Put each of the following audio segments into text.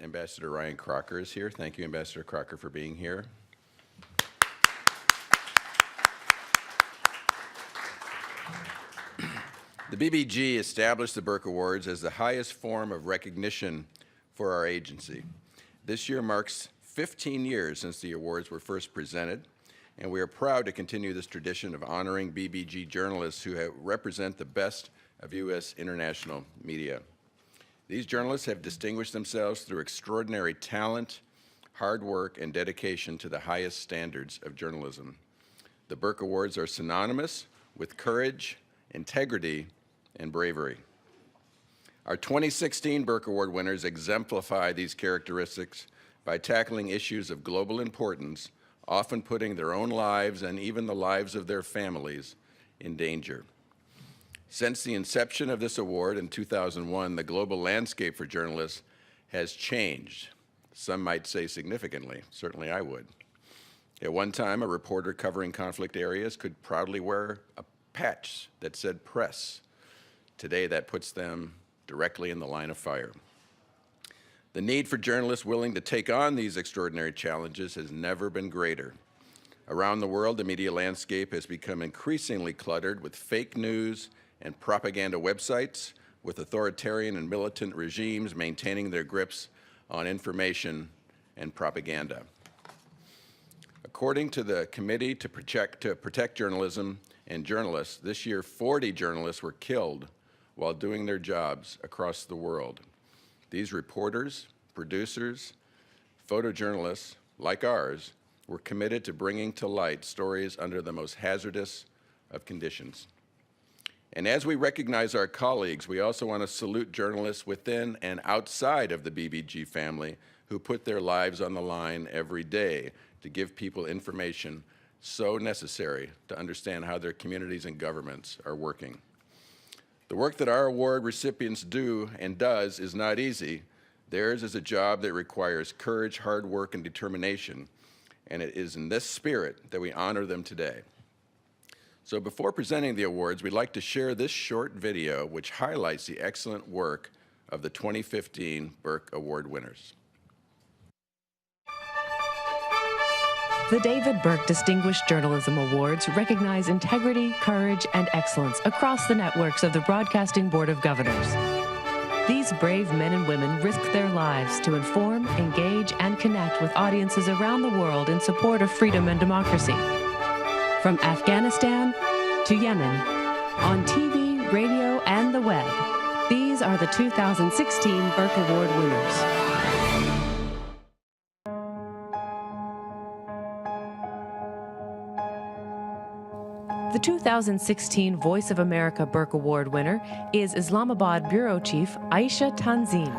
Ambassador Ryan Crocker is here. Thank you, Ambassador Crocker, for being here. The BBG established the Burke Awards as the highest form of recognition for our agency. This year marks 15 years since the awards were first presented, and we are proud to continue this tradition of honoring BBG journalists who represent the best of U.S. international media. These journalists have distinguished themselves through extraordinary talent, hard work, and dedication to the highest standards of journalism. The Burke Awards are synonymous with courage, integrity, and bravery. Our 2016 Burke Award winners exemplify these characteristics by tackling issues of global importance, often putting their own lives and even the lives of their families in danger. Since the inception of this award in 2001, the global landscape for journalists has changed. Some might say significantly. Certainly I would. At one time, a reporter covering conflict areas could proudly wear a patch that said press. Today, that puts them directly in the line of fire. The need for journalists willing to take on these extraordinary challenges has never been greater. Around the world, the media landscape has become increasingly cluttered with fake news and propaganda websites, with authoritarian and militant regimes maintaining their grips on information and propaganda. According to the Committee to Protect Journalism and Journalists, this year 40 journalists were killed while doing their jobs across the world. These reporters, producers, photojournalists, like ours, were committed to bringing to light stories under the most hazardous of conditions. And as we recognize our colleagues, we also want to salute journalists within and outside of the BBG family who put their lives on the line every day to give people information so necessary to understand how their communities and governments are working. The work that our award recipients do and does is not easy. Theirs is a job that requires courage, hard work, and determination, and it is in this spirit that we honor them today. So before presenting the awards, we'd like to share this short video which highlights the excellent work of the 2015 Burke Award winners. The David Burke Distinguished Journalism Awards recognize integrity, courage, and excellence across the networks of the Broadcasting Board of Governors. These brave men and women risk their lives to inform, engage, and connect with audiences around the world in support of freedom and democracy. From Afghanistan to Yemen, on TV, radio, and the web, these are the 2016 Burke Award winners. The 2016 Voice of America Burke Award winner is Islamabad Bureau Chief Aisha Tanzim.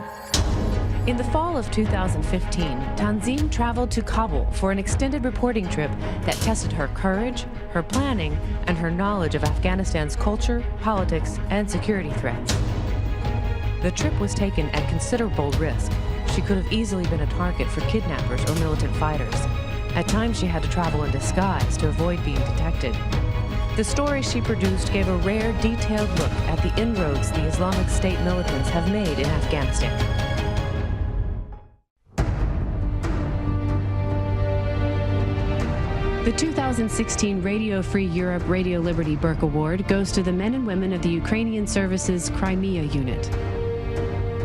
In the fall of 2015, Tanzim traveled to Kabul for an extended reporting trip that tested her courage, her planning, and her knowledge of Afghanistan's culture, politics, and security threats. The trip was taken at considerable risk. She could have easily been a target for kidnappers or militant fighters. At times, she had to travel in disguise to avoid being detected. The story she produced gave a rare, detailed look at the inroads the Islamic State militants have made in Afghanistan. The 2016 Radio Free Europe Radio Liberty Burke Award goes to the men and women of the Ukrainian Services Crimea Unit.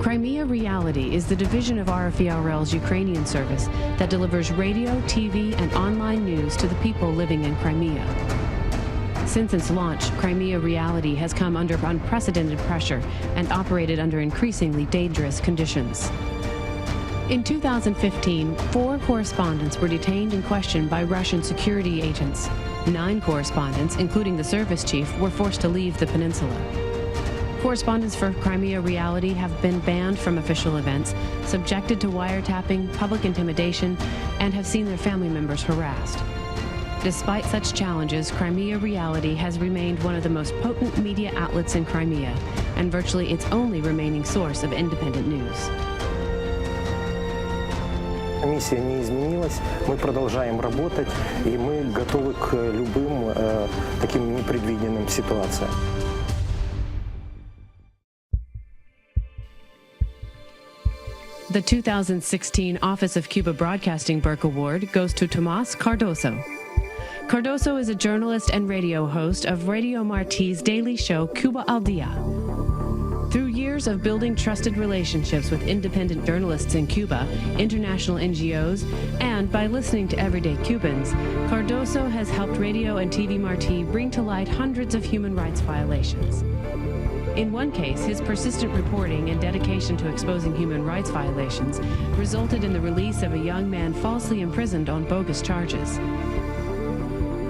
Crimea Reality is the division of RFERL's Ukrainian service that delivers radio, TV, and online news to the people living in Crimea. Since its launch, Crimea Reality has come under unprecedented pressure and operated under increasingly dangerous conditions. In 2015, 4 correspondents were detained and questioned by Russian security agents. 9 correspondents, including the service chief, were forced to leave the peninsula. Correspondents for Crimea Reality have been banned from official events, subjected to wiretapping, public intimidation, and have seen their family members harassed. Despite such challenges, Crimea Reality has remained one of the most potent media outlets in Crimea and virtually its only remaining source of independent news. Миссия не изменилась, мы продолжаем работать, и мы готовы к любым таким непредвиденным ситуациям. The 2016 Office of Cuba Broadcasting Burke Award goes to Tomas Cardoso. Cardoso is a journalist and radio host of Radio Marti's daily show Cuba al Dia. Through years of building trusted relationships with independent journalists in Cuba, international NGOs, and by listening to everyday Cubans, Cardoso has helped Radio and TV Marti bring to light hundreds of human rights violations. In one case, his persistent reporting and dedication to exposing human rights violations resulted in the release of a young man falsely imprisoned on bogus charges.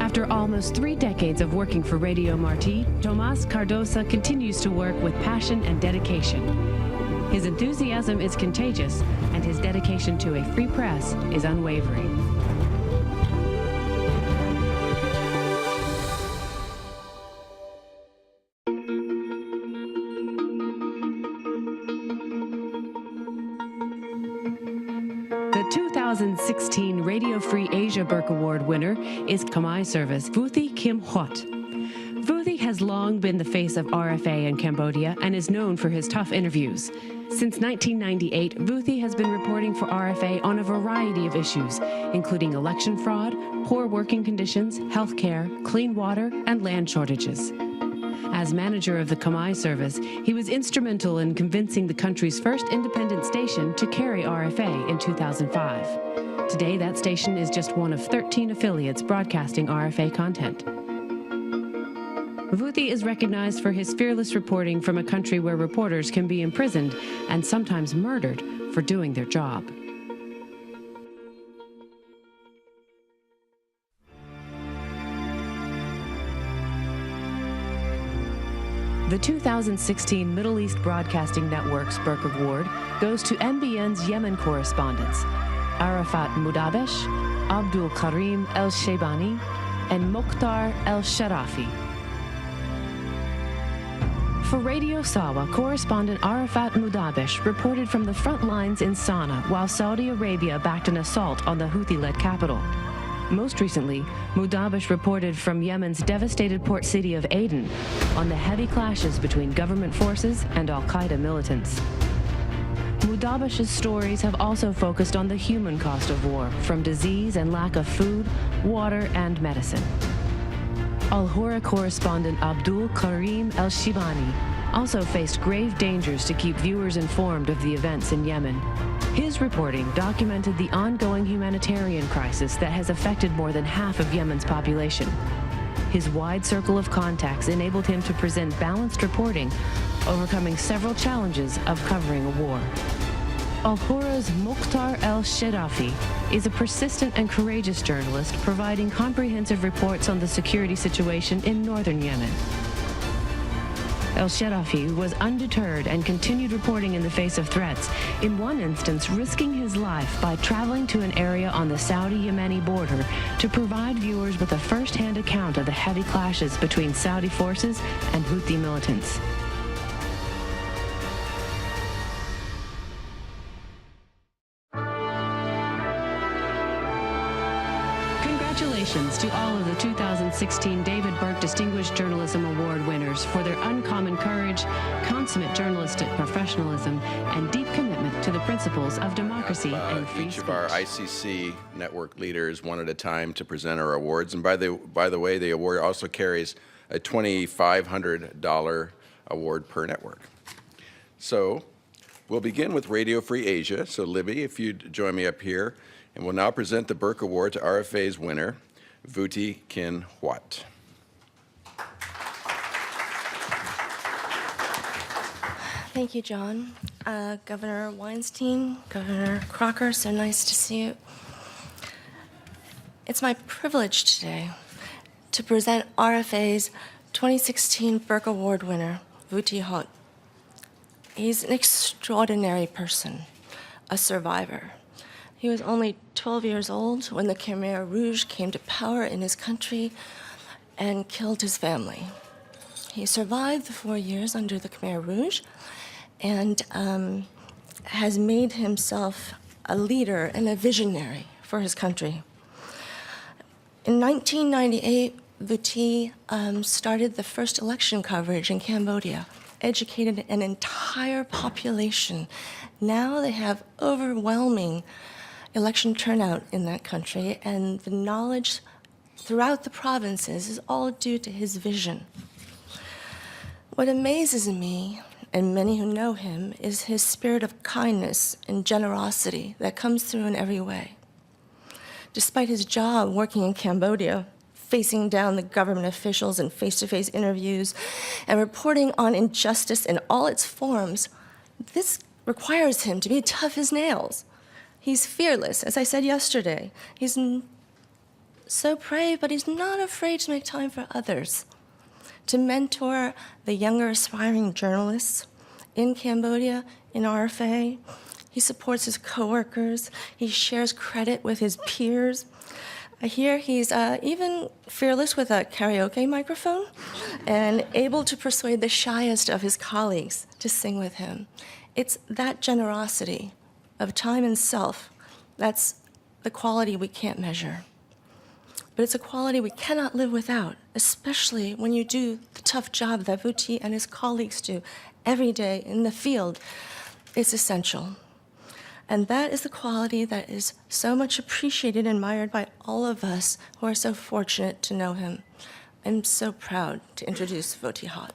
After almost 3 decades of working for Radio Marti, Tomas Cardoso continues to work with passion and dedication. His enthusiasm is contagious, and his dedication to a free press is unwavering. The 2016 Radio Free Asia Burke Award winner is Khmer Service Vuthi Kim Hot. Vuthi has long been the face of RFA in Cambodia and is known for his tough interviews. Since 1998, Vuthi has been reporting for RFA on a variety of issues, including election fraud, poor working conditions, health care, clean water, and land shortages. As manager of the Khmer Service, he was instrumental in convincing the country's first independent station to carry RFA in 2005. Today, that station is just one of 13 affiliates broadcasting RFA content. Vuthi is recognized for his fearless reporting from a country where reporters can be imprisoned and sometimes murdered for doing their job. The 2016 Middle East Broadcasting Network's Burke Award goes to MBN's Yemen correspondents, Arafat Mudabesh, Abdul Karim El-Shaybani, and Mokhtar El-Sharafi. For Radio Sawa, correspondent Arafat Mudabesh reported from the front lines in Sana'a while Saudi Arabia backed an assault on the Houthi-led capital. Most recently, Mudabesh reported from Yemen's devastated port city of Aden on the heavy clashes between government forces and al-Qaeda militants. Mudabesh's stories have also focused on the human cost of war, from disease and lack of food, water, and medicine. Al-Hura correspondent Abdul Karim El-Shibani also faced grave dangers to keep viewers informed of the events in Yemen. His reporting documented the ongoing humanitarian crisis that has affected more than half of Yemen's population. His wide circle of contacts enabled him to present balanced reporting, overcoming several challenges of covering a war. Al-Hura's Mokhtar El-Sharafi is a persistent and courageous journalist providing comprehensive reports on the security situation in northern Yemen. El-Sharafi was undeterred and continued reporting in the face of threats, in one instance risking his life by traveling to an area on the Saudi-Yemeni border to provide viewers with a first-hand account of the heavy clashes between Saudi forces and Houthi militants. Congratulations to all of the 2016 David Burke Distinguished Journalism Award winners for their uncommon courage, consummate journalistic professionalism, and deep commitment to the principles of democracy and free Each speech. of our ICC network leaders one at a time to present our awards. And by the way, the award also carries a $2,500 award per network. So we'll begin with Radio Free Asia. So Libby, if you'd join me up here. And we'll now present the Burke Award to RFA's winner, Vuthi Kin Huat. Thank you, John. Governor Weinstein, Governor Crocker, so nice to see you. It's my privilege today to present RFA's 2016 Burke Award winner, Vuthi Hot. He's an extraordinary person, a survivor. He was only 12 years old when the Khmer Rouge came to power in his country and killed his family. He survived the 4 years under the Khmer Rouge and has made himself a leader and a visionary for his country. In 1998, Vuthi started the first election coverage in Cambodia, educated an entire population. Now they have overwhelming election turnout in that country, and the knowledge throughout the provinces is all due to his vision. What amazes me, and many who know him, is his spirit of kindness and generosity that comes through in every way. Despite his job working in Cambodia, facing down the government officials in face-to-face interviews, and reporting on injustice in all its forms, this requires him to be tough as nails. He's fearless, as I said yesterday. He's so brave, but he's not afraid to make time for others, to mentor the younger aspiring journalists in Cambodia, in RFA. He supports his coworkers. He shares credit with his peers. I hear he's even fearless with a karaoke microphone and able to persuade the shyest of his colleagues to sing with him. It's that generosity of time and self that's the quality we can't measure. But it's a quality we cannot live without, especially when you do the tough job that Vuti and his colleagues do every day in the field. It's essential. And that is the quality that is so much appreciated and admired by all of us who are so fortunate to know him. I'm so proud to introduce Vuti Hot.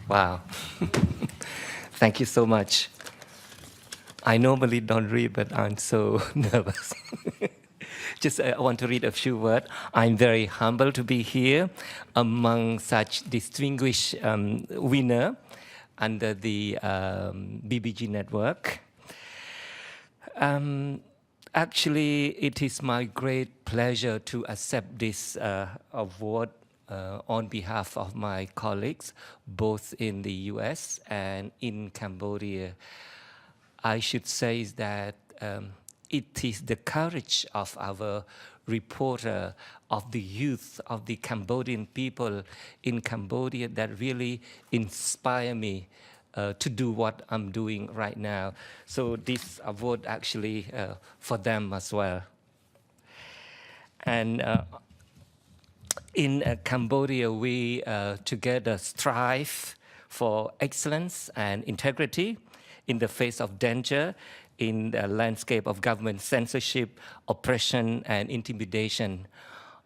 Wow. Thank you so much. I normally don't read, but I'm so nervous. Just I want to read a few words. I'm very humbled to be here among such distinguished winner under the BBG network. Actually, it is my great pleasure to accept this award on behalf of my colleagues, both in the US and in Cambodia. I should say that it is the courage of our reporter, of the youth, of the Cambodian people in Cambodia that really inspire me to do what I'm doing right now. So this award actually for them as well. And in Cambodia, we together strive for excellence and integrity in the face of danger in the landscape of government censorship, oppression, and intimidation.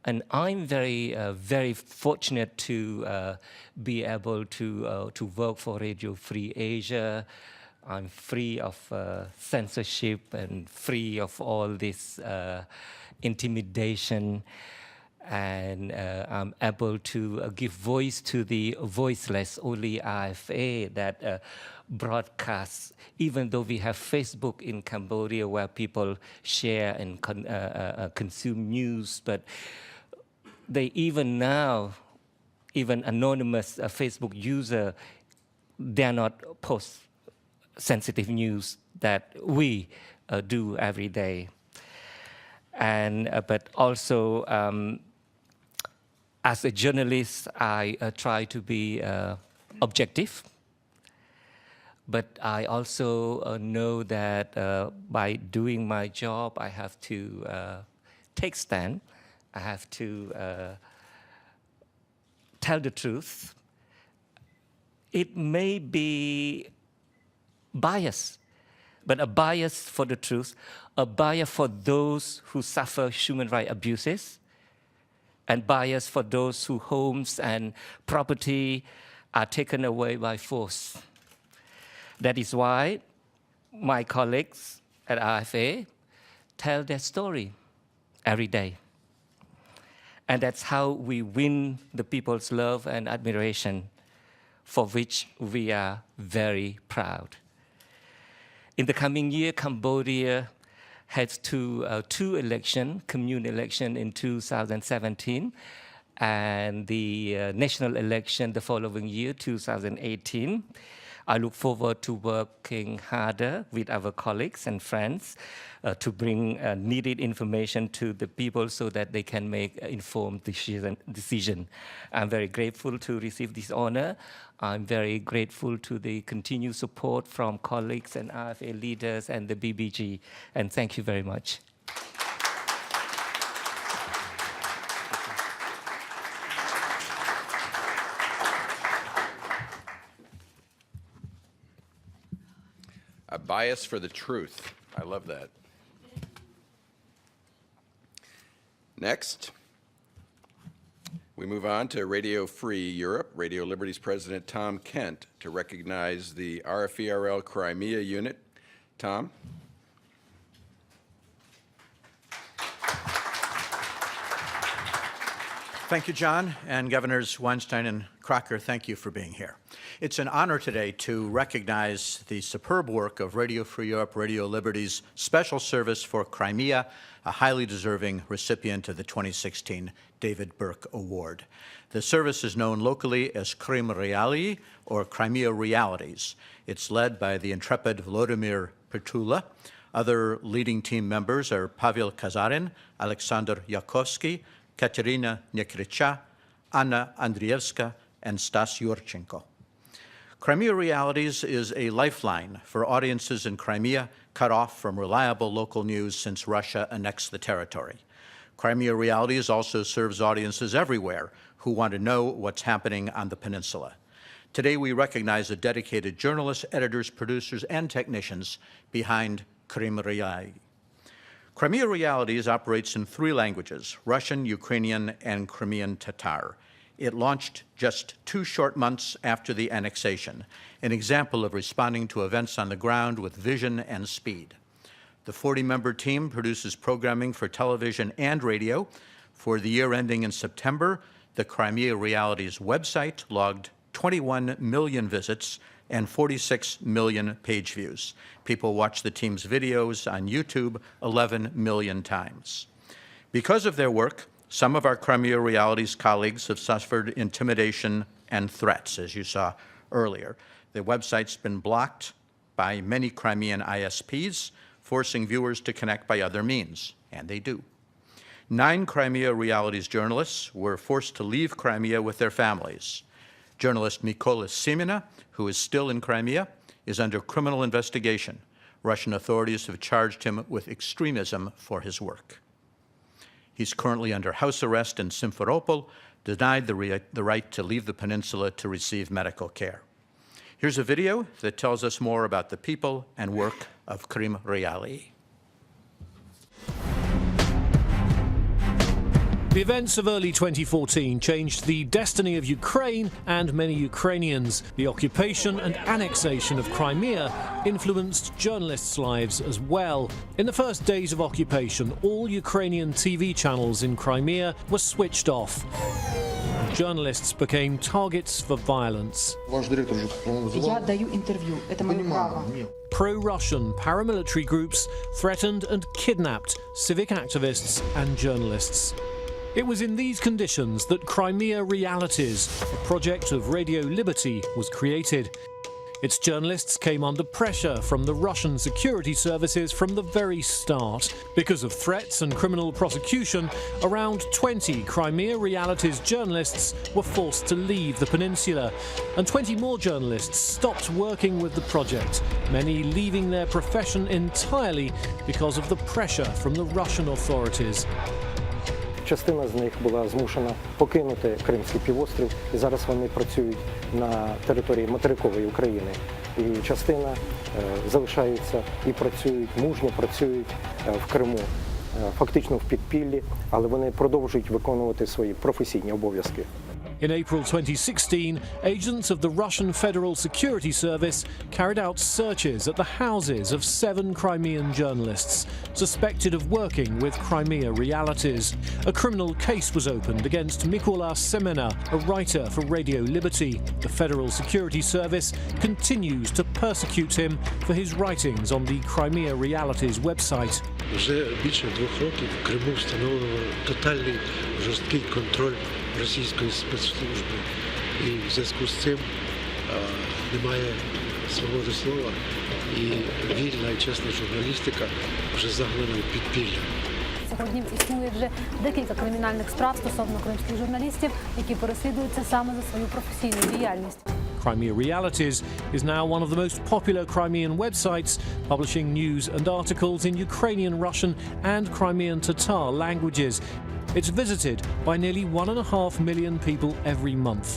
And I'm very fortunate to be able to work for Radio Free Asia. I'm free of censorship and free of all this intimidation. And I'm able to give voice to the voiceless, only RFA that broadcasts, even though we have Facebook in Cambodia where people share and consume news, but they even now, even anonymous Facebook user, dare not post sensitive news that we do every day. And but also, as a journalist, I try to be objective. But I also know that by doing my job, I have to take stand. I have to tell the truth. It may be bias, but a bias for the truth, a bias for those who suffer human rights abuses, and bias for those whose homes and property are taken away by force. That is why my colleagues at RFA tell their story every day. And that's how we win the people's love and admiration, for which we are very proud. In the coming year, Cambodia has two elections, communal election in 2017, and the national election the following year, 2018. I look forward to working harder with our colleagues and friends to bring needed information to the people so that they can make informed decision. I'm very grateful to receive this honor. I'm very grateful to the continued support from colleagues and RFA leaders and the BBG, and thank you very much. A bias for the truth. I love that. Next, we move on to Radio Free Europe. Radio Liberty's President Tom Kent to recognize the RFERL Crimea unit. Tom? Thank you, John, and Governors Weinstein and Crocker, thank you for being here. It's an honor today to recognize the superb work of Radio Free Europe, Radio Liberty's Special Service for Crimea, a highly deserving recipient of the 2016 David Burke Award. The service is known locally as Krim Reali, or Crimea Realities. It's led by the intrepid Volodymyr Petula. Other leading team members are Pavel Kazarin, Alexander Yakovsky, Katerina Nekricha, Anna Andrievska, and Stas Yurchenko. Crimea Realities is a lifeline for audiences in Crimea cut off from reliable local news since Russia annexed the territory. Crimea Realities also serves audiences everywhere who want to know what's happening on the peninsula. Today we recognize the dedicated journalists, editors, producers, and technicians behind Krim Reali. Crimea Realities operates in 3 languages, Russian, Ukrainian, and Crimean Tatar. It launched just 2 short months after the annexation, an example of responding to events on the ground with vision and speed. The 40-member team produces programming for television and radio. For the year ending in September, the Crimea Realities website logged 21 million visits and 46 million page views. People watch the team's videos on YouTube 11 million times. Because of their work, some of our Crimea Realities colleagues have suffered intimidation and threats, as you saw earlier. The website's been blocked by many Crimean ISPs, forcing viewers to connect by other means, and they do. 9 Crimea Realities journalists were forced to leave Crimea with their families. Journalist Mykola Simina, who is still in Crimea, is under criminal investigation. Russian authorities have charged him with extremism for his work. He's currently under house arrest in Simferopol, denied the right to leave the peninsula to receive medical care. Here's a video that tells us more about the people and work of Krim Reali. The events of early 2014 changed the destiny of Ukraine and many Ukrainians. The occupation and annexation of Crimea influenced journalists' lives as well. In the first days of occupation, all Ukrainian TV channels in Crimea were switched off. Journalists became targets for violence. Pro-Russian paramilitary groups threatened and kidnapped civic activists and journalists. It was in these conditions that Crimea Realities, a project of Radio Liberty, was created. Its journalists came under pressure from the Russian security services from the very start. Because of threats and criminal prosecution, around 20 Crimea Realities journalists were forced to leave the peninsula, and 20 more journalists stopped working with the project, many leaving their profession entirely because of the pressure from the Russian authorities. Частина з них була змушена покинути Кримський півострів, і зараз вони працюють на території материкової України. І частина залишаються і працюють, мужньо працюють в Криму, фактично в підпіллі, але вони продовжують виконувати свої професійні обов'язки. In April 2016, agents of the Russian Federal Security Service carried out searches at the houses of 7 Crimean journalists suspected of working with Crimea Realities. A criminal case was opened against Mykola Simina, a writer for Radio Liberty. The Federal Security Service continues to persecute him for his writings on the Crimea Realities website. Вже більше 2 років в Криму встановлено тотальний жорсткий контроль російської спецслужби. І в зв'язку з цим немає свободи слова і вільна і чесна журналістика вже загнана в підпілля. Сьогодні існує вже декілька кримінальних справ стосовно кримських журналістів, які переслідуються саме за свою професійну діяльність. Crimea Realities is now one of the most popular Crimean websites, publishing news and articles in Ukrainian, Russian and Crimean Tatar languages. It's visited by nearly 1.5 million people every month.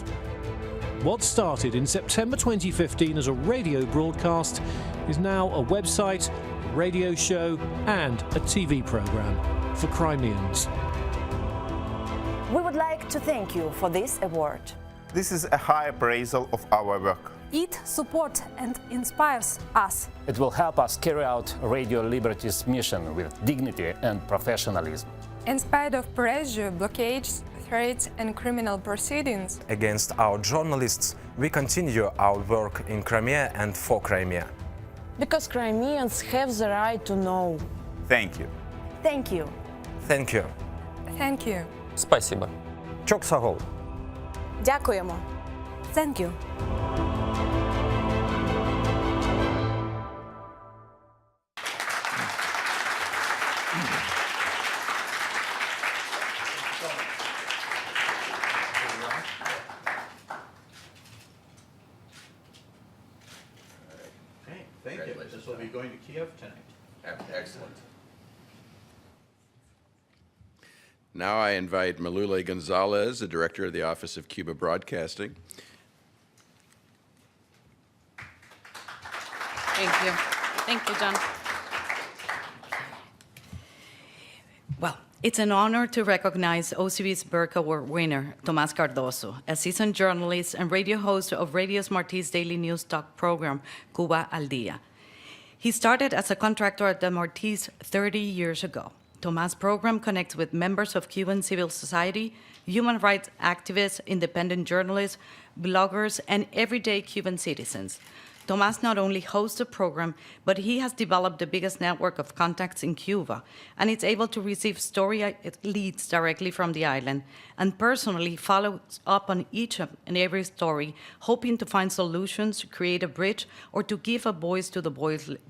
What started in September 2015 as a radio broadcast is now a website, radio show and a TV program for Crimeans. We would like to thank you for this award. This is a high appraisal of our work. It supports and inspires us. It will help us carry out Radio Liberty's mission with dignity and professionalism. In spite of pressure, blockades, threats and criminal proceedings against our journalists, we continue our work in Crimea and for Crimea. Because Crimeans have the right to know. Thank you. Thank you. Thank you. Thank you. Спасибо. Çok sağ ol. Дякуємо. Thank you. Okay, thank you. This will be going to Kiev tonight. Excellent. Now I invite Malule Gonzalez, the Director of the Office of Cuba Broadcasting. Thank you. Thank you, John. Well, it's an honor to recognize OCB's Burke Award winner, Tomás Cardoso, a seasoned journalist and radio host of Radio Martí's daily news talk program, Cuba al Día. He started as a contractor at the Martí's 30 years ago. Tomás' program connects with members of Cuban civil society, human rights activists, independent journalists, bloggers, and everyday Cuban citizens. Tomás not only hosts the program, but he has developed the biggest network of contacts in Cuba, and is able to receive story leads directly from the island, and personally follows up on each and every story, hoping to find solutions, to create a bridge, or to give a voice to the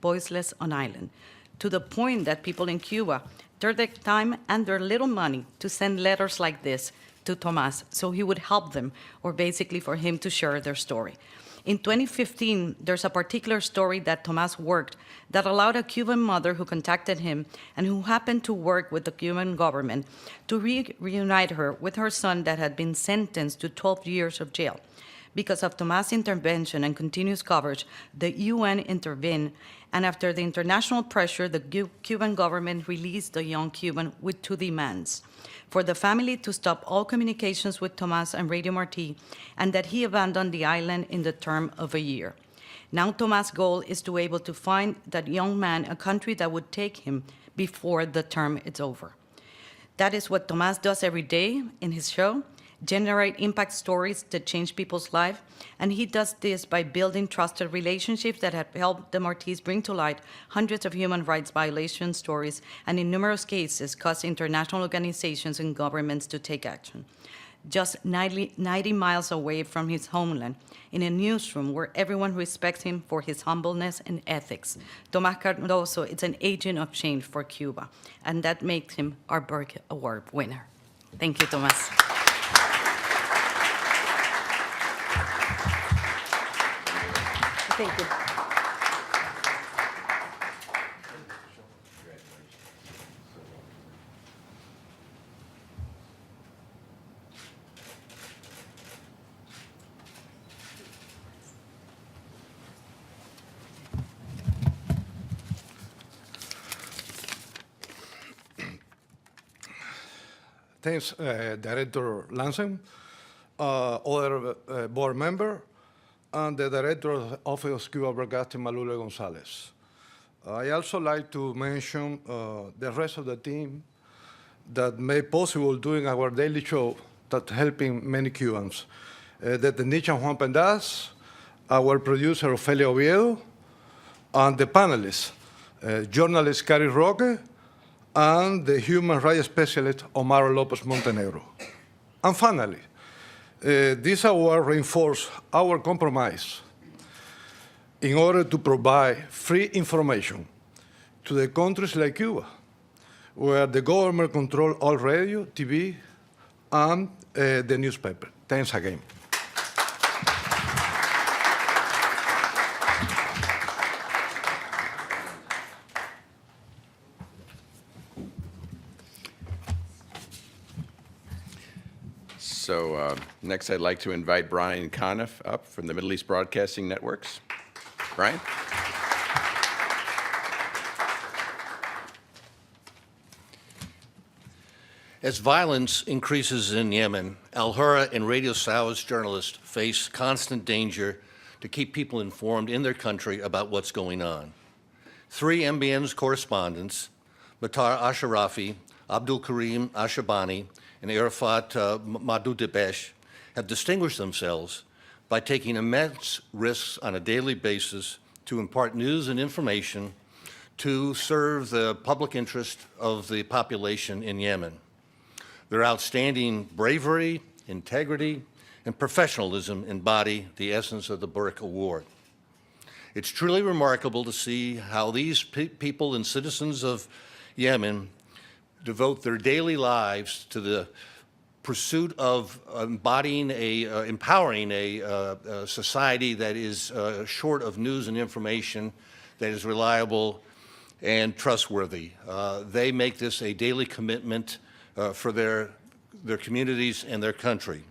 voiceless on island, to the point that people in Cuba turn their time and their little money to send letters like this to Tomás, so he would help them, or basically for him to share their story. In 2015, there's a particular story that Tomás worked that allowed a Cuban mother who contacted him and who happened to work with the Cuban government to reunite her with her son that had been sentenced to 12 years of jail. Because of Tomás' intervention and continuous coverage, the UN intervened, and after the international pressure, the Cuban government released the young Cuban with two demands: for the family to stop all communications with Tomás and Radio Martí, and that he abandon the island in the term of a year. Now Tomás' goal is to be able to find that young man a country that would take him before the term is over. That is what Tomás does every day in his show, generate impact stories that change people's lives, and he does this by building trusted relationships that have helped the Martís bring to light hundreds of human rights violation stories, and in numerous cases caused international organizations and governments to take action. Just 90 miles away from his homeland, in a newsroom where everyone respects him for his humbleness and ethics, Tomás Cardoso is an agent of change for Cuba, and that makes him our Burke Award winner. Thank you, Tomás. Thank you. Thanks, Director Lansen, other board member, and the Director of the Office of Cuba Broadcasting, Malule Gonzalez. I also like to mention the rest of the team that made possible doing our daily show that helping many Cubans. The technician Juan Pendas, our producer Ofelia Oviedo, and the panelists, journalist Cari Roque, and the human rights specialist Omar Lopez Montenegro. And finally, this award reinforces our compromise in order to provide free information to the countries like Cuba, where the government controls all radio, TV, and the newspaper. Thanks again. So next I'd like to invite Brian Conniff up from the Middle East Broadcasting Networks. Brian? As violence increases in Yemen, Al-Hurra and Radio Saua's journalists face constant danger to keep people informed in their country about what's going on. 3 MBN's correspondents, Matar Asharafi, Abdul Karim Ashabani, and Arafat Mahdoudebeh, have distinguished themselves by taking immense risks on a daily basis to impart news and information to serve the public interest of the population in Yemen. Their outstanding bravery, integrity, and professionalism embody the essence of the Burke Award. It's truly remarkable to see how these people and citizens of Yemen devote their daily lives to the pursuit of empowering a society that is short of news and information, that is reliable and trustworthy. They make this a daily commitment for their communities and their country.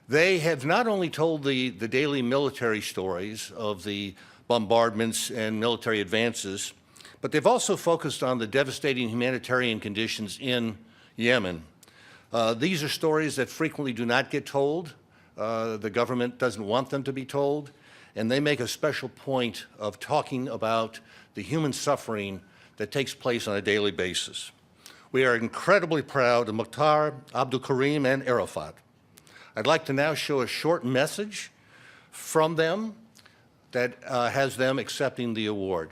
They have not only told the daily military stories of the bombardments and military advances, but they've also focused on the devastating humanitarian conditions in Yemen. These are stories that frequently do not get told. The government doesn't want them to be told, and they make a special point of talking about the human suffering that takes place on a daily basis. We are incredibly proud of Mukhtar, Abdul Karim, and Arafat. I'd like to now show a short message from them that has them accepting the award.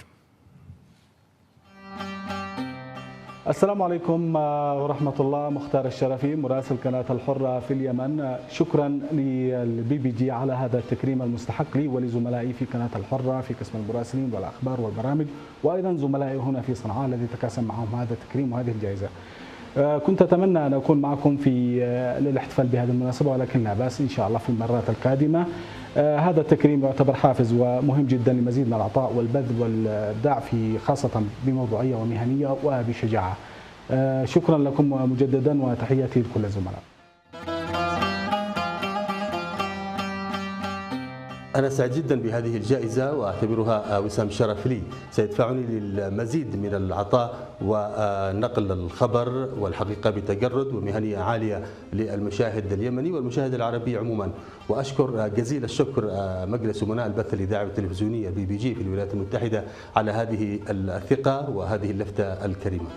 السلام عليكم ورحمة الله. مختار الشرفي مراسل قناة الحرة في اليمن. شكرا للبي بي جي على هذا التكريم المستحق لي ولزملائي في قناة الحرة في قسم المراسلين والأخبار والبرامج، وأيضا زملائي هنا في صنعاء الذي تقاسم معهم هذا التكريم وهذه الجائزة. كنت أتمنى أن أكون معكم في الاحتفال بهذه المناسبة، ولكن لا بأس إن شاء الله في المرات القادمة. هذا التكريم يعتبر حافز ومهم جدا لمزيد من العطاء والبذل والإبداع في خاصة بموضوعية ومهنية وبشجاعة. شكرا لكم مجددا وتحياتي لكل الزملاء. أنا سعيد جدا بهذه الجائزة وأعتبرها وسام شرف لي سيدفعني للمزيد من العطاء ونقل الخبر والحقيقة بتجرد ومهنية عالية للمشاهد اليمني والمشاهد العربي عموما. وأشكر جزيل الشكر مجلس أمناء البث الإذاعي والتلفزيوني البي بي جي في الولايات المتحدة على هذه الثقة وهذه اللفتة الكريمة.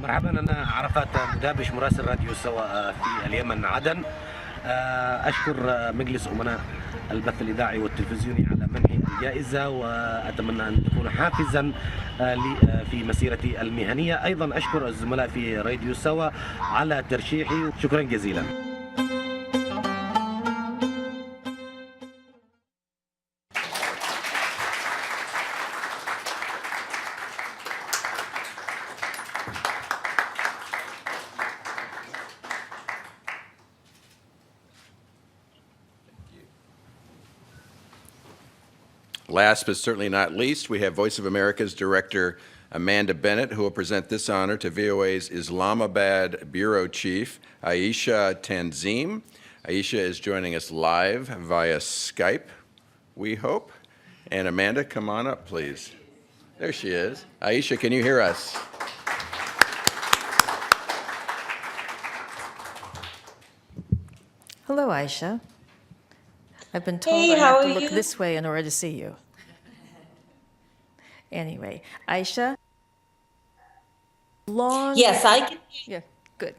مرحبا، أنا عرفات مدابش مراسل راديو سوا في اليمن عدن. أشكر مجلس أمناء البث الإذاعي والتلفزيوني على منحي الجائزة، وأتمنى أن تكون حافزا لي في مسيرتي المهنية. أيضا أشكر الزملاء في راديو سوا على ترشيحي، شكرا جزيلا. Last but certainly not least, we have Voice of America's director, Amanda Bennett, who will present this honor to VOA's Islamabad Bureau Chief, Aisha Tanzim. Aisha is joining us live via Skype, we hope. And Amanda, come on up, please. There she is. Aisha, can you hear us? Hello, Aisha. I've been told I have to look this way in order to see you. Anyway, Aisha. Yes, I can. Yeah, good.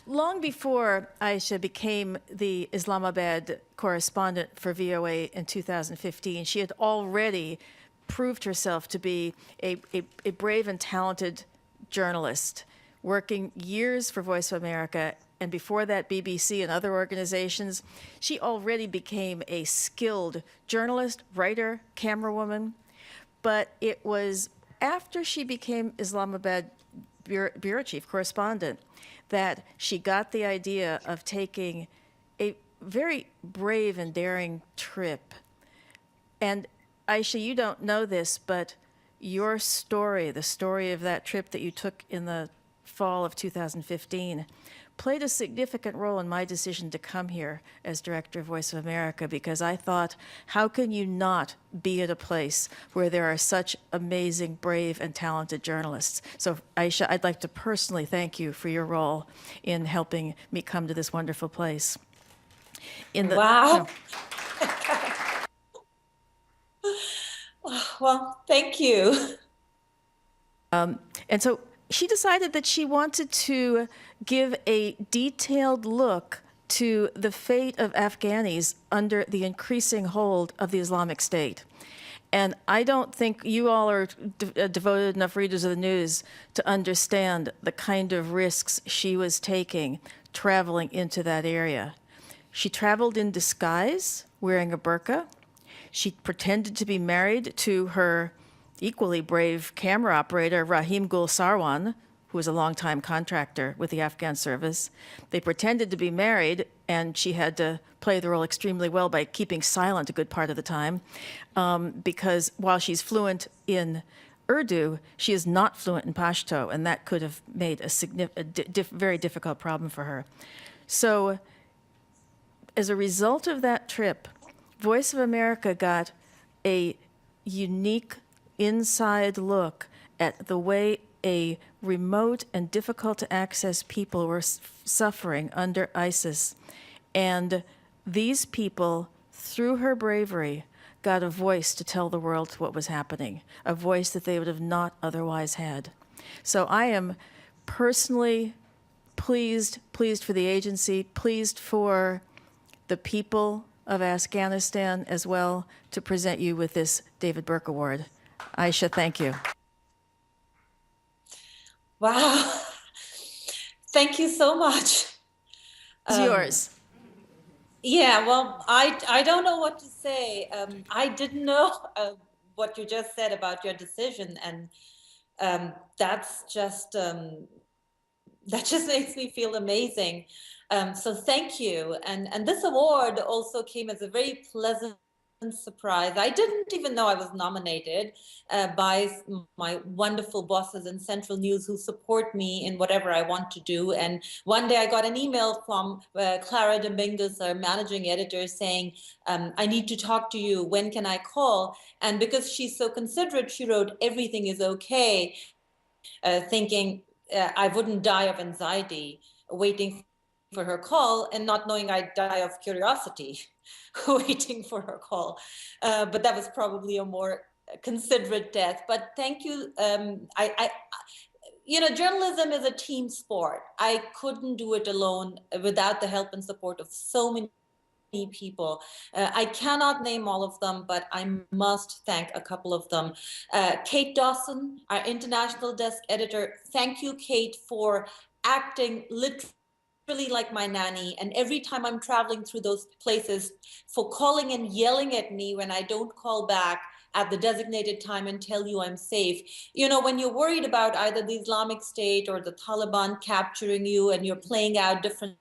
Long before Aisha became the Islamabad correspondent for VOA in 2015, she had already proved herself to be a brave and talented journalist, working years for Voice of America and before that BBC and other organizations, she already became a skilled journalist, writer, camerawoman. But it was after she became Islamabad bureau chief correspondent that she got the idea of taking a very brave and daring trip. And Aisha, you don't know this, but your story, the story of that trip that you took in the fall of 2015, played a significant role in my decision to come here as director of Voice of America, because I thought, how can you not be at a place where there are such amazing, brave, and talented journalists? So, Aisha, I'd like to personally thank you for your role in helping me come to this wonderful place. Wow. Well, thank you. And so she decided that she wanted to give a detailed look to the fate of Afghanis under the increasing hold of the Islamic State. And I don't think you all are devoted enough readers of the news to understand the kind of risks she was taking traveling into that area. She traveled in disguise, wearing a burqa. She pretended to be married to her equally brave camera operator, Rahim Gul Sarwan, who was a longtime contractor with the Afghan service. They pretended to be married, and she had to play the role extremely well by keeping silent a good part of the time, because while she's fluent in Urdu, she is not fluent in Pashto, and that could have made a very difficult problem for her. So as a result of that trip, Voice of America got a unique inside look at the way a remote and difficult to access people were suffering under ISIS. And these people, through her bravery, got a voice to tell the world what was happening, a voice that they would have not otherwise had. So I am personally pleased for the agency, pleased for the people of Afghanistan as well, to present you with this David Burke Award. Aisha, thank you. Wow. Thank you so much. It's yours. Yeah, well, I don't know what to say. I didn't know what you just said about your decision, and that just makes me feel amazing. So thank you. And this award also came as a very pleasant surprise. I didn't even know I was nominated by my wonderful bosses in Central News who support me in whatever I want to do. And one day I got an email from Clara Dominguez, our managing editor, saying, I need to talk to you. When can I call? And because she's so considerate, she wrote, everything is okay, thinking I wouldn't die of anxiety waiting for her call, and not knowing I'd die of curiosity waiting for her call. But that was probably a more considerate death. But thank you. You know, journalism is a team sport. I couldn't do it alone without the help and support of so many people. I cannot name all of them, but I must thank a couple of them. Kate Dawson, our international desk editor. Thank you, Kate, for acting literally like my nanny, and every time I'm traveling through those places, for calling and yelling at me when I don't call back at the designated time and tell you I'm safe. You know, when you're worried about either the Islamic State or the Taliban capturing you and you're playing out different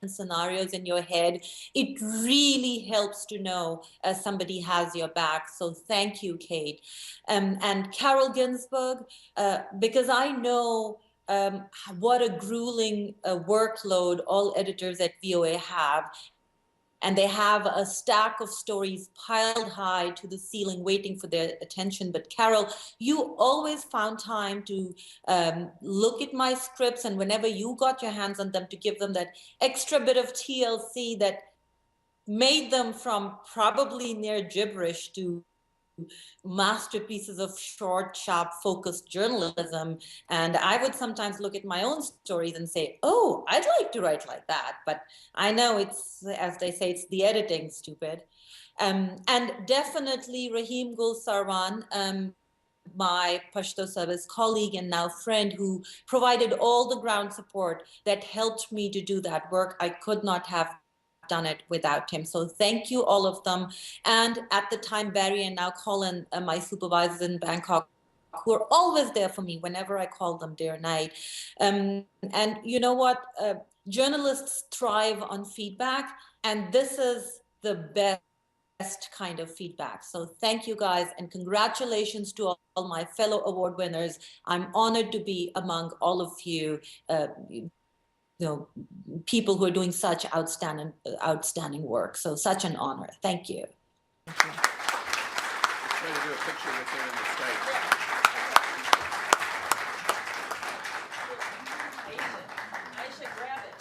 scenarios in your head, it really helps to know somebody has your back. So thank you, Kate. And Carol Ginsburg, because I know what a grueling workload all editors at VOA have. And they have a stack of stories piled high to the ceiling waiting for their attention. But Carol, you always found time to look at my scripts, and whenever you got your hands on them, to give them that extra bit of TLC that made them from probably near gibberish to masterpieces of short, sharp, focused journalism. And I would sometimes look at my own stories and say, oh, I'd like to write like that. But I know it's, as they say, it's the editing, stupid. And definitely Rahim Gul Sarwan. my Pashto Service colleague and now friend who provided all the ground support that helped me to do that work. I could not have done it without him. So thank you, all of them. And at the time, Barry and now Colin, my supervisors in Bangkok, who are always there for me whenever I call them day or night. And you know what? Journalists thrive on feedback, and this is the best kind of feedback. So thank you guys, and congratulations to all my fellow award winners. I'm honored to be among all of you, people who are doing such outstanding work. So such an honor. Thank you. Try to do a picture with him in the Skype. I should grab it.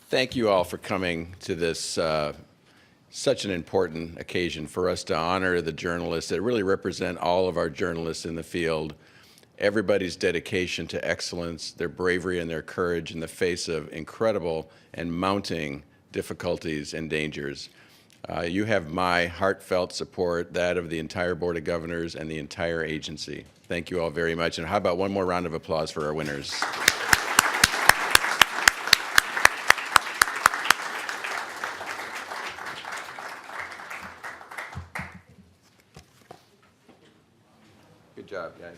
Thank you all for coming to this such an important occasion for us to honor the journalists that really represent all of our journalists in the field, everybody's dedication to excellence, their bravery and their courage in the face of incredible and mounting difficulties and dangers. You have my heartfelt support, that of the entire Board of Governors and the entire agency. Thank you all very much. And how about one more round of applause for our winners? Good job, guys.